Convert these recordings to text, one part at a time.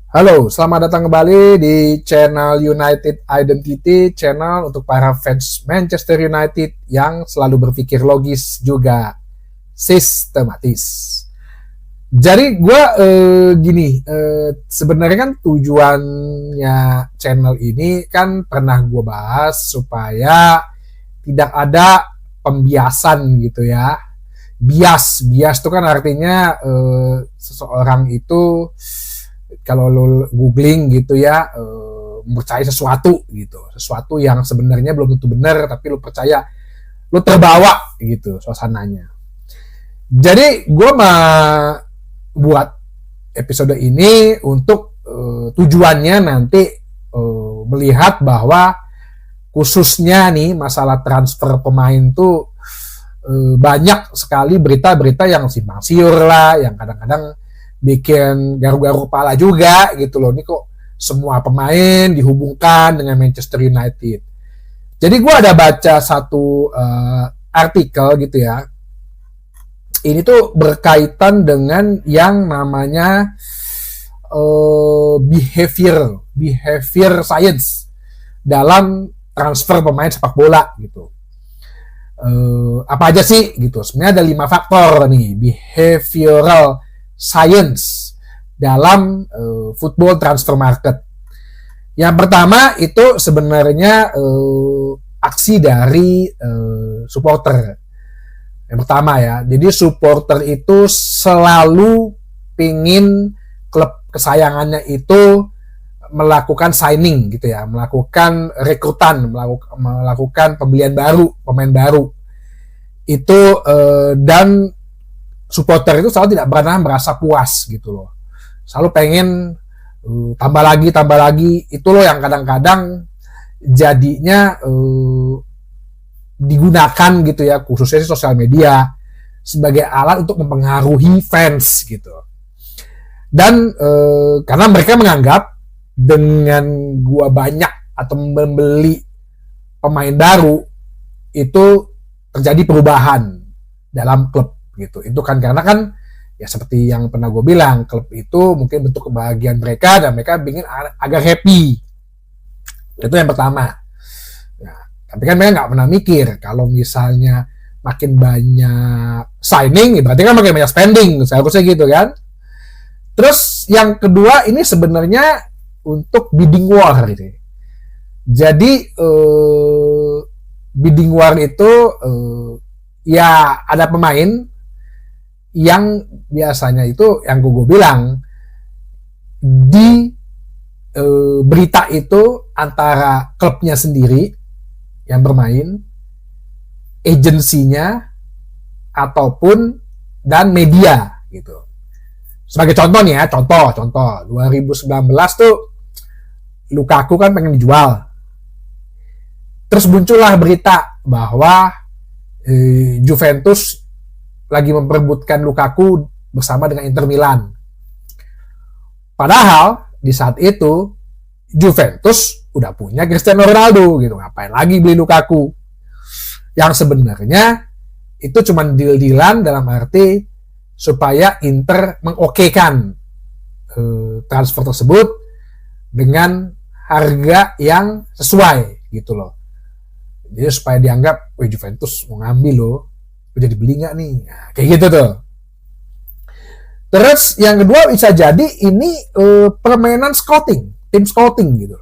Halo, selamat datang kembali di channel United Identity, channel untuk para fans Manchester United yang selalu berpikir logis juga sistematis. Jadi gue sebenarnya kan tujuannya channel ini kan pernah gue bahas supaya tidak ada pembiasan gitu ya. Bias itu kan artinya seseorang itu kalau lo googling gitu ya, percaya sesuatu yang sebenarnya belum tentu benar, tapi lo percaya, lo terbawa gitu suasananya. Jadi gue mau buat episode ini untuk tujuannya nanti melihat bahwa khususnya nih masalah transfer pemain tuh banyak sekali berita-berita yang simpang siur lah, yang kadang-kadang bikin garu-garu kepala juga gitu loh. Ini kok semua pemain dihubungkan dengan Manchester United. Jadi gue ada baca satu artikel gitu ya. Ini tuh berkaitan dengan yang namanya behavior science dalam transfer pemain sepak bola gitu. Apa aja sih gitu? Sebenarnya ada 5 faktor nih behavioral science dalam football transfer market. Yang pertama itu sebenarnya aksi dari supporter. Yang pertama ya, jadi supporter itu selalu pingin klub kesayangannya itu melakukan signing gitu ya, melakukan rekrutan, melakukan pembelian baru, pemain baru. Itu dan supporter itu selalu tidak pernah merasa puas gitu loh. Selalu pengen tambah lagi. Itu loh yang kadang-kadang jadinya digunakan gitu ya, khususnya sosial media sebagai alat untuk mempengaruhi fans gitu. Dan karena mereka menganggap dengan gua banyak atau membeli pemain baru itu terjadi perubahan dalam klub gitu. Itu kan karena kan ya seperti yang pernah gue bilang, klub itu mungkin bentuk kebahagiaan mereka dan mereka ingin agar happy. Itu yang pertama. Nah, tapi kan mereka nggak pernah mikir kalau misalnya makin banyak signing, berarti kan makin banyak spending, seharusnya gitu kan. Terus yang kedua ini sebenarnya untuk bidding war gitu. Jadi bidding war itu ya ada pemain yang biasanya itu yang gue bilang di berita itu antara klubnya sendiri yang bermain, agensinya ataupun dan media gitu. Sebagai contoh nih ya, contoh 2019 tuh Lukaku kan pengen dijual. Terus muncullah berita bahwa Juventus lagi memperebutkan Lukaku bersama dengan Inter Milan. Padahal di saat itu Juventus udah punya Cristiano Ronaldo gitu. Ngapain lagi beli Lukaku? Yang sebenarnya itu cuma deal-dealan dalam arti supaya Inter mengokekan transfer tersebut dengan harga yang sesuai gitu loh. Jadi supaya dianggap, weh Juventus mau ngambil loh, jadi beli nggak nih? Nah, kayak gitu tuh. Terus yang kedua bisa jadi ini permainan scouting, tim scouting gitu.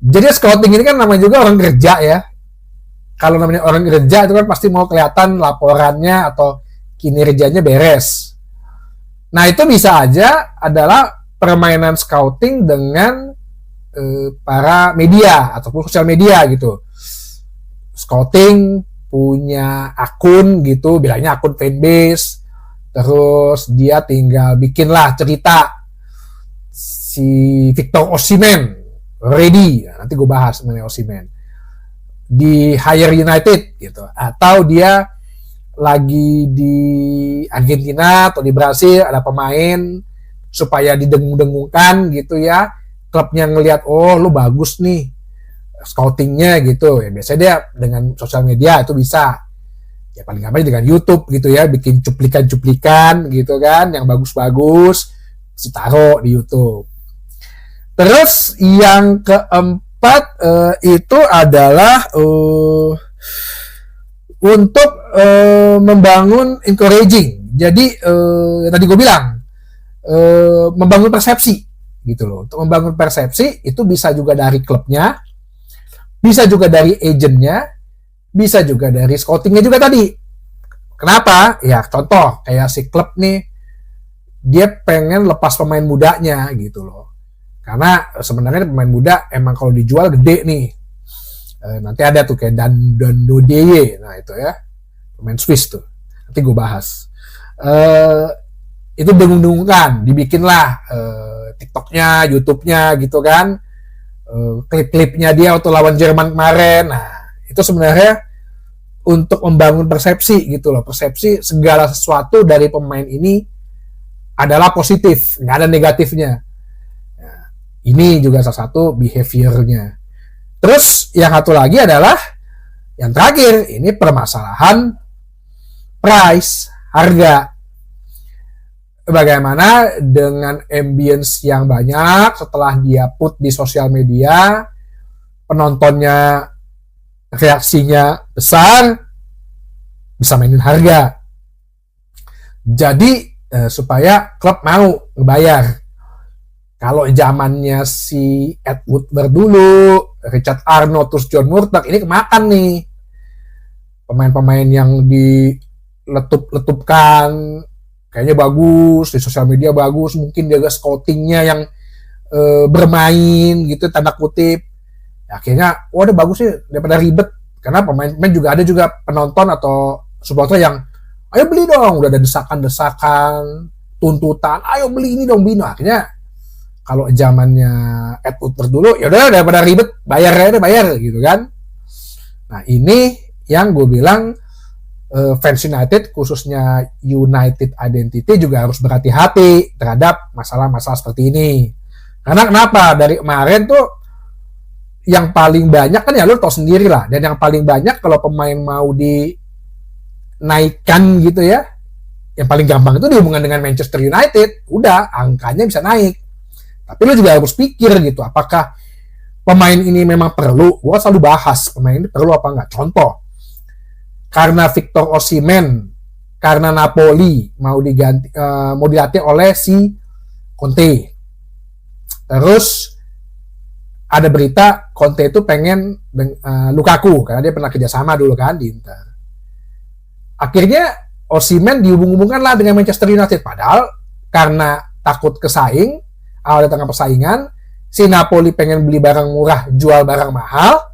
Jadi scouting ini kan namanya juga orang kerja ya. Kalau namanya orang kerja itu kan pasti mau kelihatan laporannya atau kinerjanya beres. Nah itu bisa aja adalah permainan scouting dengan para media ataupun sosial media gitu. Scouting punya akun gitu, bilangnya akun fanbase, terus dia tinggal bikinlah cerita si Victor Osimhen ready, nanti gue bahas mengenai Osimhen di Hire United gitu, atau dia lagi di Argentina atau di Brasil ada pemain supaya didengung-dengungkan gitu ya, klubnya ngelihat oh lu bagus nih scoutingnya gitu ya, biasanya dia dengan sosial media itu bisa ya, paling gampang dengan YouTube gitu ya, bikin cuplikan-cuplikan gitu kan yang bagus-bagus, taruh di YouTube. Terus yang keempat itu adalah untuk membangun encouraging. Jadi tadi gue bilang membangun persepsi gitu loh. Untuk membangun persepsi itu bisa juga dari klubnya, bisa juga dari agentnya, bisa juga dari scoutingnya juga tadi. Kenapa? Ya contoh kayak si klub nih, dia pengen lepas pemain mudanya gitu loh. Karena sebenarnya pemain muda emang kalau dijual gede nih. Nanti ada tuh kayak Dodeye, nah itu ya pemain Swiss tuh. Nanti gue bahas. Itu dengung-dengungkan, dibikinlah TikToknya, YouTube-nya gitu kan, klip-klipnya dia waktu lawan Jerman kemarin. Nah itu sebenarnya untuk membangun persepsi gitu loh, persepsi segala sesuatu dari pemain ini adalah positif, nggak ada negatifnya. Nah, ini juga salah satu behaviornya. Terus yang satu lagi adalah yang terakhir, ini permasalahan price, harga. Bagaimana dengan ambience yang banyak setelah dia put di sosial media, penontonnya reaksinya besar, bisa mainin harga. Jadi supaya klub mau ngebayar. Kalau zamannya si Ed Woodward dulu, Richard Arnold, terus John Murdoch, ini kemakan nih. Pemain-pemain yang diletup-letupkan, kayaknya bagus, di sosial media bagus, mungkin dia scoutingnya yang bermain gitu, tanda kutip. Ya, akhirnya, waduh bagus sih, daripada ribet. Karena pemain-pemain juga ada juga penonton atau supporter yang, ayo beli dong, udah ada desakan-desakan, tuntutan, ayo beli ini dong, beli. Akhirnya, kalau zamannya Ed Woodward dulu, ya udah daripada ribet, bayar gitu kan. Nah ini yang gue bilang fans United, khususnya United Identity juga harus berhati-hati terhadap masalah-masalah seperti ini. Karena kenapa? Dari kemarin tuh yang paling banyak kan ya lo tau sendiri lah. Dan yang paling banyak kalau pemain mau dinaikkan gitu ya, yang paling gampang itu dihubungkan dengan Manchester United. Udah, angkanya bisa naik. Tapi lo juga harus pikir gitu, apakah pemain ini memang perlu? Gue selalu bahas pemain ini perlu apa enggak. Contoh, karena Victor Osimhen, karena Napoli mau diganti, mau dilatih oleh si Conte. Terus ada berita Conte itu pengen Lukaku karena dia pernah kerjasama dulu kan di Inter. Akhirnya Osimhen dihubung-hubungkan lah dengan Manchester United, padahal karena takut kesaing, ada tengah persaingan, si Napoli pengen beli barang murah, jual barang mahal,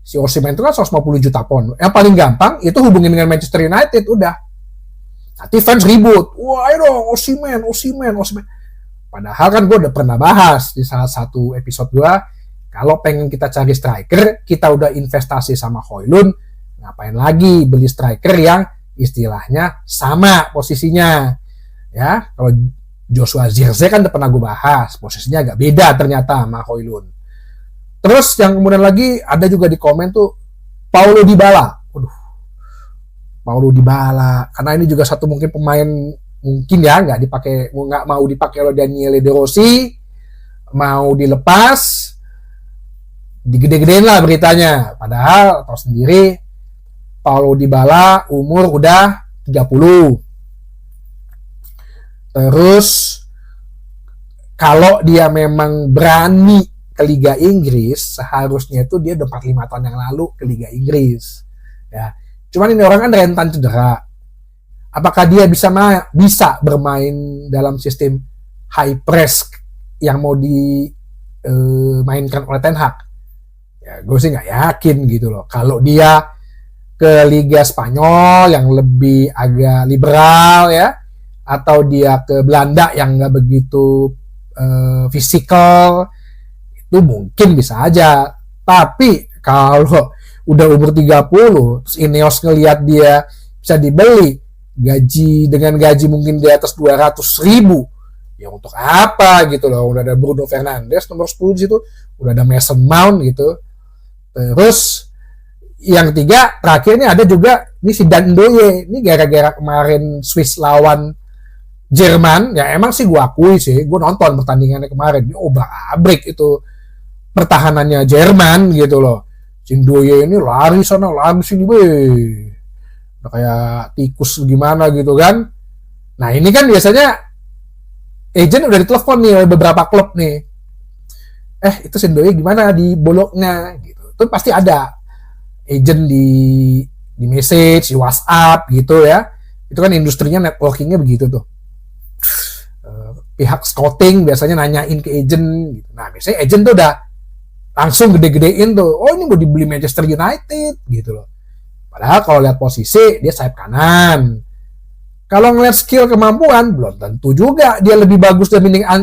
si Osimhen itu kan 150 juta pound. Yang paling gampang itu hubungin dengan Manchester United, udah. Nanti fans ribut, wah ayo dong Osimhen. Padahal kan gue udah pernah bahas di salah satu episode gue, kalau pengen kita cari striker, kita udah investasi sama Højlund, ngapain lagi beli striker yang istilahnya sama posisinya. Ya, kalau Joshua Zirkzee kan udah pernah gue bahas, posisinya agak beda ternyata sama Højlund. Terus yang kemudian lagi ada juga di komen tuh Paulo Dybala. Paulo Dybala, karena ini juga satu mungkin pemain mungkin ya nggak mau dipakai oleh Daniele De Rossi, mau dilepas, digede-gedein lah beritanya. Padahal tahu sendiri Paulo Dybala umur udah 30. Terus kalau dia memang berani ke Liga Inggris, seharusnya itu dia udah 45 tahun yang lalu ke Liga Inggris. Ya. Cuman ini orang kan rentan cedera. Apakah dia bisa bermain dalam sistem high press yang mau dimainkan oleh Ten Hag? Ya, gue sih nggak yakin gitu loh. Kalau dia ke Liga Spanyol yang lebih agak liberal ya, atau dia ke Belanda yang nggak begitu fisikal, itu mungkin bisa aja. Tapi kalau udah umur 30, terus Ineos ngelihat dia bisa dibeli, dengan gaji mungkin di atas 200.000, ya untuk apa gitu loh. Udah ada Bruno Fernandes nomor 10 di situ, udah ada Mason Mount gitu. Terus yang ketiga, terakhirnya ada juga ini si Dan Ndoye. Ini gara-gara kemarin Swiss lawan Jerman, ya emang sih gue akui sih, gue nonton pertandingannya kemarin, dia obrak-abrik itu pertahanannya Jerman gitu loh. Sindoye ini lari sana, lari sini, weh. Udah kayak tikus gimana gitu kan. Nah ini kan biasanya agent udah ditelepon nih oleh beberapa klub nih. Itu Sindoye gimana di Bologna gitu. Itu pasti ada agent di message, di WhatsApp gitu ya. Itu kan industrinya networkingnya begitu tuh. Pihak scouting biasanya nanyain ke agent gitu. Nah biasanya agent tuh udah langsung gede-gedein tuh, oh ini mau dibeli Manchester United gitu loh. Padahal kalau lihat posisi dia sayap kanan. Kalau ngeliat skill kemampuan belum tentu juga dia lebih bagus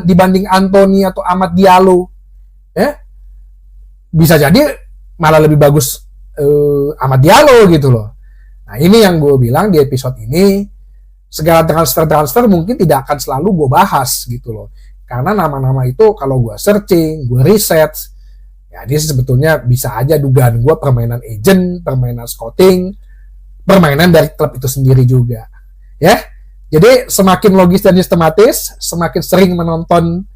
dibanding Anthony atau Amad Diallo. Ya, bisa jadi malah lebih bagus Amad Diallo gitu loh. Nah ini yang gue bilang di episode ini, segala transfer mungkin tidak akan selalu gue bahas gitu loh. Karena nama-nama itu kalau gue searching, gue riset, ya ini sebetulnya bisa aja dugaan gue permainan agent, permainan scouting, permainan dari klub itu sendiri juga. Ya, jadi semakin logis dan sistematis, semakin sering menonton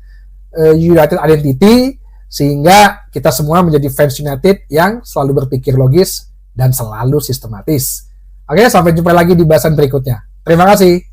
United Identity, sehingga kita semua menjadi fans United yang selalu berpikir logis dan selalu sistematis. Oke, sampai jumpa lagi di bahasan berikutnya. Terima kasih.